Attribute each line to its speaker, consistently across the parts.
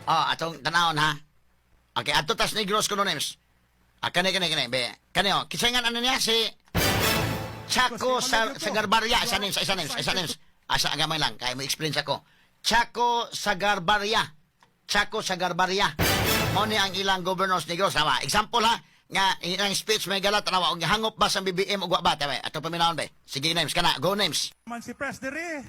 Speaker 1: Oh, atong tanawon ha. Okay, ato tas Negros kuno names. Kani, be. Kani oh, kisangan ano niya si Chaco sa Garbaria, isa names. Asa agamay lang, kaya mo experience ako. Chaco sa Garbaria. Mao ni ang ilang governors Negros, tama. Example ha, nga ilang speech may galat tanawa og hangop ba sa BBM og wa ba, tama. Ato paminawon be. Sige names kana, go names.
Speaker 2: Man si Presdere,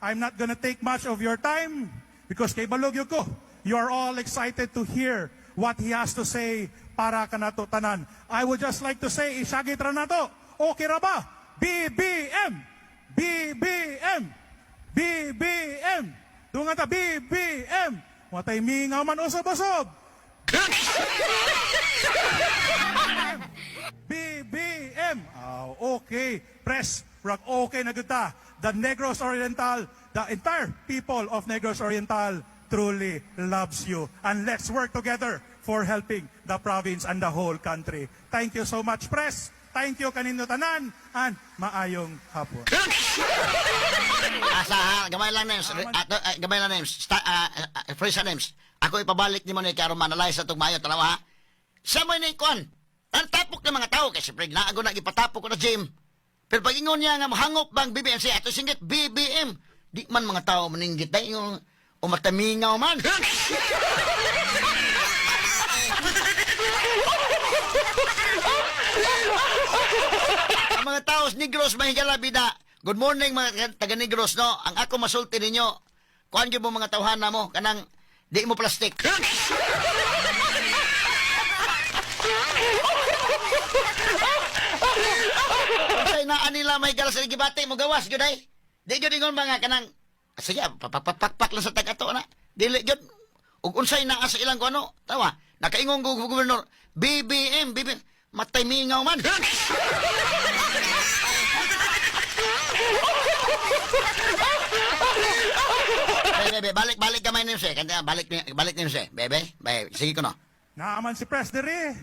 Speaker 2: I'm not gonna take much of your time because kay balog ko, you are all excited to hear what he has to say para kanato tanan. I would just like to say, isagit ra nato. Okay ra ba? BBM! BBM! BBM! Dunga ta BBM! Watay mingaw man usab-usab. BBM! Okay. Press, rag okay na kita. The Negros Oriental, the entire people of Negros Oriental truly loves you. And let's work together for helping the province and the whole country. Thank you so much, Press. Thank you kanino tanan and maayong hapon.
Speaker 1: Asa, gamay lang names. Gamay lang names. Fresh names. Ako ipabalik ni mo ni Karo Manalay sa itong mayo, tanawa ha? Sa mo ni Kwan, ang tapok ng mga tao, kasi pre, naago na ipatapok ko na gym. Pero pag ingon niya nga, mahangop bang BBM siya, ato singgit, BBM. Di man mga tao maninggit, dahil yung umatamingaw man. Ang mga tao, Negros, mahigala, bida. Good morning, mga taga-Negros, no? Ang ako masulti ninyo, kuhan mo mga tawhana mo, kanang di mo plastic. Kung naan nila may galas sa gibate mo gawas, yun ay. Di yun ingon mga kanang, sige, papakpak lang sa tag-ato na. Dili yun. Ug unsay naa sa ilang ko ano, tawa, nakaingon ko gobernador, BBM, matay mingaw man. Bebe, balik kamay niyo siya. Kanta, balik niyo siya. Bebe, sige ko no.
Speaker 2: Naaman si Presdere,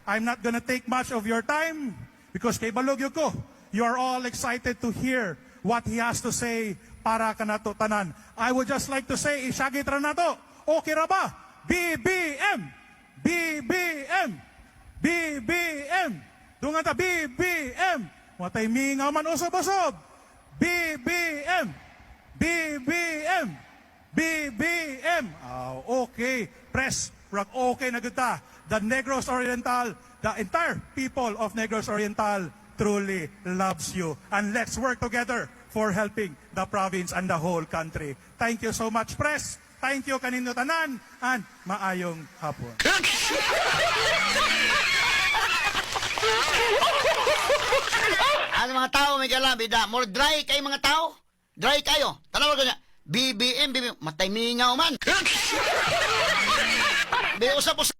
Speaker 2: I'm not gonna take much of your time because kay balog ko, you are all excited to hear what he has to say para kanato tanan. I would just like to say, isagit ra nato. Okay ra ba? BBM! BBM! BBM! Dunga ta BBM! Watay mingaw man usab-usab. BBM! BBM! BBM! Okay. Press, rag okay na kita. The Negros Oriental, the entire people of Negros Oriental truly loves you. And let's work together for helping the province and the whole country. Thank you so much, Press. Thank you kanino tanan and maayong hapon.
Speaker 1: Ang mga tao may galabida, more dry kay mga tao. Dry kayo. Tanawag ko niya, BBM, matay mingaw man. Be usap-usap.